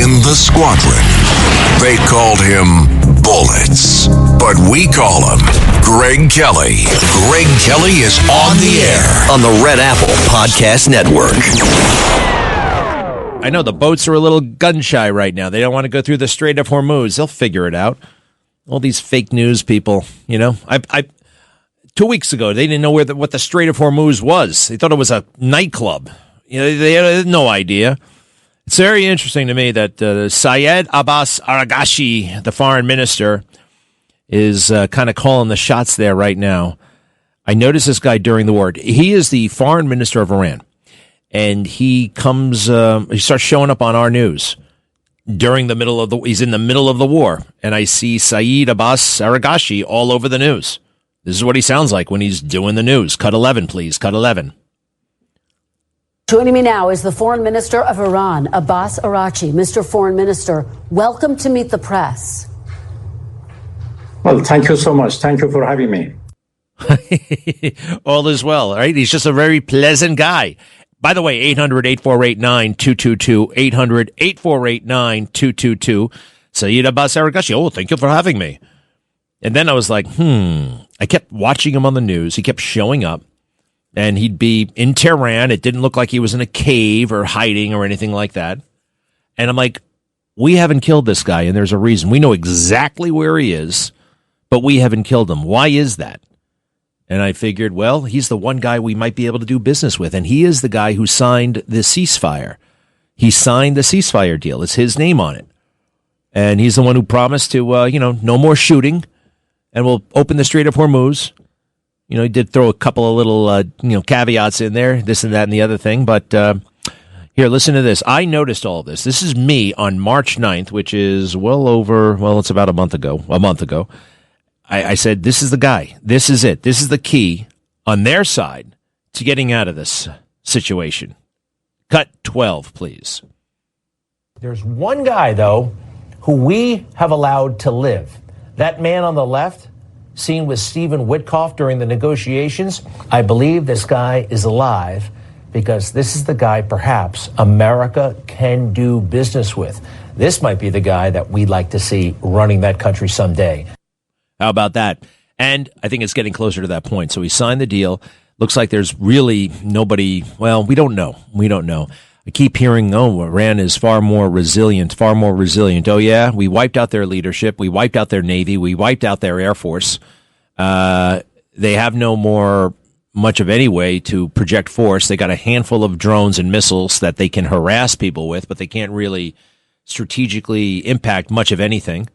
in the squadron. They called him Bullets, but we call him Greg Kelly. Greg Kelly is on the air on the Red Apple Podcast Network. I know the boats are a little gun shy right now. They don't want to go through the Strait of Hormuz. They'll figure it out. All these fake news people, you know. I 2 weeks ago, they didn't know what the Strait of Hormuz was. They thought it was a nightclub. You know, they had no idea. It's very interesting to me that Syed Abbas Aragashi, the foreign minister, is kind of calling the shots there right now. I noticed this guy during the war. He is the foreign minister of Iran. And he starts showing up on our news during he's in the middle of the war. And I see Syed Abbas Aragashi all over the news. This is what he sounds like when he's doing the news. Cut 11, please. Cut 11. Joining me now is the Foreign Minister of Iran, Abbas Araghchi. Mr. Foreign Minister, welcome to Meet the Press. Well, thank you so much. Thank you for having me. All is well, right? He's just a very pleasant guy. By the way, 800-848-9222, 800-848-9222. Syed Abbas Aragashi, oh, thank you for having me. And then I was like, I kept watching him on the news. He kept showing up, and he'd be in Tehran. It didn't look like he was in a cave or hiding or anything like that. And I'm like, we haven't killed this guy, and there's a reason. We know exactly where he is, but we haven't killed him. Why is that? And I figured, well, he's the one guy we might be able to do business with, and he is the guy who signed the ceasefire. He signed the ceasefire deal. It's his name on it. And he's the one who promised to, no more shooting, and we'll open the Strait of Hormuz. You know, he did throw a couple of little, caveats in there, this and that and the other thing. But here, listen to this. I noticed all of this. This is me on March 9th, which is it's about a month ago. I said, this is the guy. This is it. This is the key on their side to getting out of this situation. Cut 12, please. There's one guy, though, who we have allowed to live. That man on the left, seen with Stephen Witkoff during the negotiations, I believe this guy is alive because this is the guy perhaps America can do business with. This might be the guy that we'd like to see running that country someday. How about that? And I think it's getting closer to that point. So he signed the deal. Looks like there's really nobody. Well, we don't know. I keep hearing, Iran is far more resilient. Oh, yeah, we wiped out their leadership. We wiped out their Navy. We wiped out their Air Force. They have no more much of any way to project force. They got a handful of drones and missiles that they can harass people with, but they can't really strategically impact much of anything.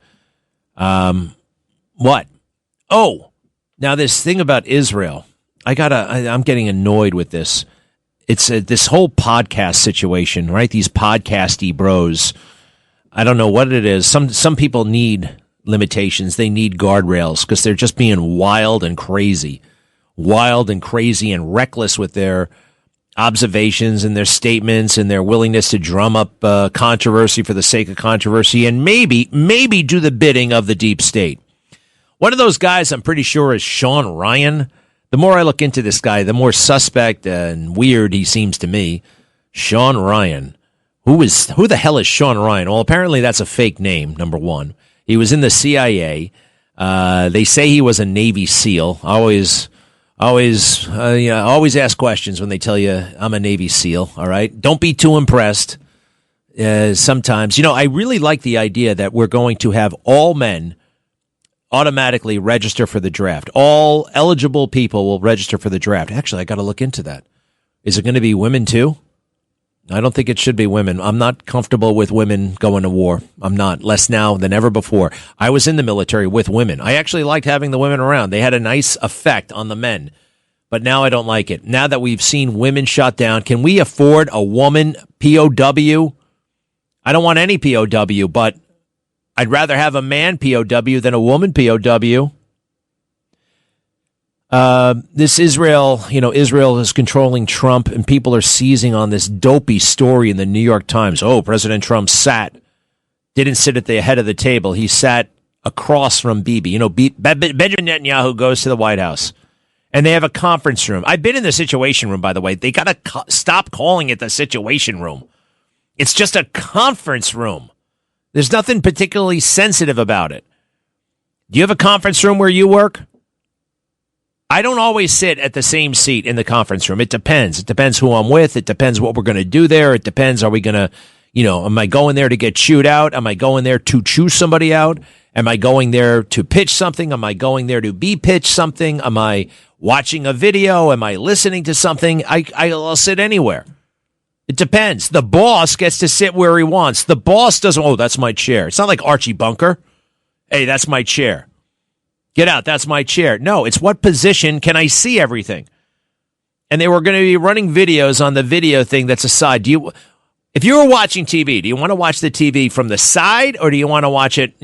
What? Oh, now this thing about Israel. I'm getting annoyed with this. It's this whole podcast situation, right? These podcasty bros. I don't know what it is. Some people need limitations. They need guardrails because they're just being wild and crazy and reckless with their observations and their statements and their willingness to drum up controversy for the sake of controversy and maybe do the bidding of the deep state. One of those guys I'm pretty sure is Sean Ryan. The more I look into this guy, the more suspect and weird he seems to me. Sean Ryan. Who the hell is Sean Ryan? Well, apparently that's a fake name, number one. He was in the CIA. They say he was a Navy SEAL. Always ask questions when they tell you I'm a Navy SEAL, all right? Don't be too impressed. Sometimes, I really like the idea that we're going to have all men automatically register for the draft. All eligible people will register for the draft. Actually, I got to look into that. Is it going to be women too? I don't think it should be women. I'm not comfortable with women going to war. I'm not. Less now than ever before. I was in the military with women. I actually liked having the women around. They had a nice effect on the men. But now I don't like it. Now that we've seen women shot down, can we afford a woman POW? I don't want any POW, but I'd rather have a man POW than a woman POW. This Israel, Israel is controlling Trump, and people are seizing on this dopey story in the New York Times. Oh, President Trump didn't sit at the head of the table. He sat across from Bibi. Benjamin Netanyahu goes to the White House, and they have a conference room. I've been in the Situation Room, by the way. They got to stop calling it the Situation Room. It's just a conference room. There's nothing particularly sensitive about it. Do you have a conference room where you work? I don't always sit at the same seat in the conference room. It depends. It depends who I'm with. It depends what we're going to do there. It depends. Are we going to, am I going there to get chewed out? Am I going there to chew somebody out? Am I going there to pitch something? Am I going there to be pitched something? Am I watching a video? Am I listening to something? I'll sit anywhere. It depends. The boss gets to sit where he wants. The boss doesn't, oh, that's my chair. It's not like Archie Bunker. Hey, that's my chair. Get out. That's my chair. No, it's what position can I see everything? And they were going to be running videos on the video thing that's aside. If you were watching TV, do you want to watch the TV from the side or do you want to watch it,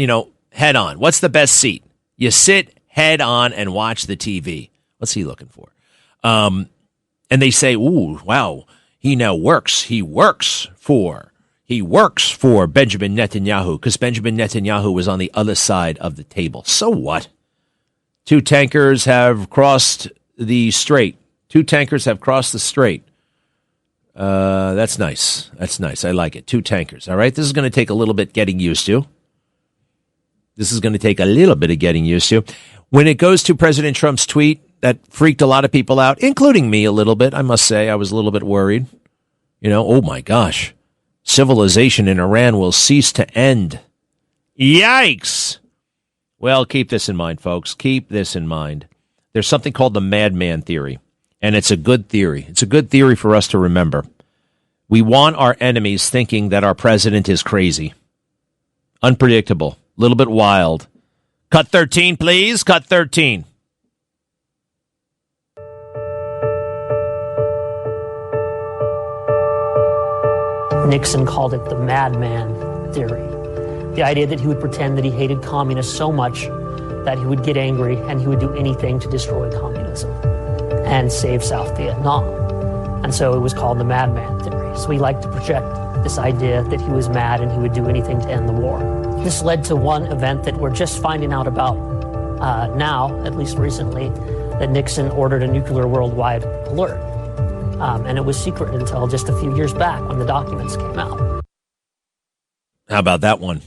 head on? What's the best seat? You sit head on and watch the TV. What's he looking for? And they say, ooh, wow, he now works. He works for Benjamin Netanyahu because Benjamin Netanyahu was on the other side of the table. So what? 2 tankers have crossed the Strait. 2 tankers have crossed the Strait. That's nice. That's nice. I like it. 2 tankers. All right. This is going to take a little bit getting used to. When it goes to President Trump's tweet, that freaked a lot of people out, including me a little bit. I must say I was a little bit worried. Oh my gosh. Civilization in Iran will cease to end. Yikes. Well, keep this in mind, folks. Keep this in mind. There's something called the madman theory, and it's a good theory. It's a good theory for us to remember. We want our enemies thinking that our president is crazy, unpredictable, a little bit wild. Cut 13, please. Cut 13. Nixon called it the madman theory. The idea that he would pretend that he hated communists so much that he would get angry and he would do anything to destroy communism and save South Vietnam. And so it was called the madman theory. So he liked to project this idea that he was mad and he would do anything to end the war. This led to one event that we're just finding out about now, at least recently, that Nixon ordered a nuclear worldwide alert. And it was secret until just a few years back when the documents came out. How about that one?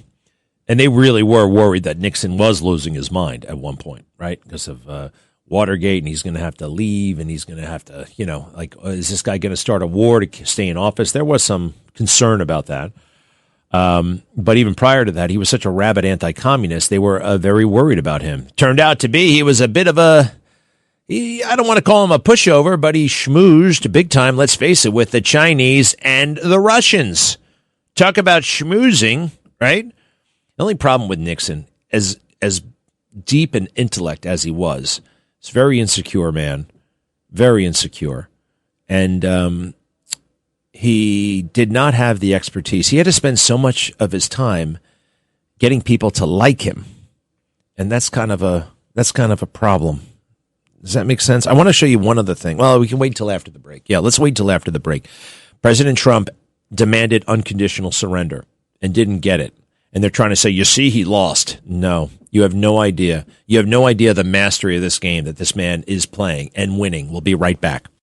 And they really were worried that Nixon was losing his mind at one point, right? Because of Watergate, and he's going to have to leave, and he's going to have to, is this guy going to start a war to stay in office? There was some concern about that. But even prior to that, he was such a rabid anti-communist, they were very worried about him. Turned out to be he was a bit of I don't want to call him a pushover, but he schmoozed big time, let's face it, with the Chinese and the Russians. Talk about schmoozing, right? The only problem with Nixon, as deep in intellect as he was, he's a very insecure man, very insecure. And he did not have the expertise. He had to spend so much of his time getting people to like him. And that's kind of a problem. Does that make sense? I want to show you one other thing. Well, we can wait until after the break. Yeah, let's wait until after the break. President Trump demanded unconditional surrender and didn't get it. And they're trying to say, you see, he lost. No, you have no idea. You have no idea the mastery of this game that this man is playing and winning. We'll be right back.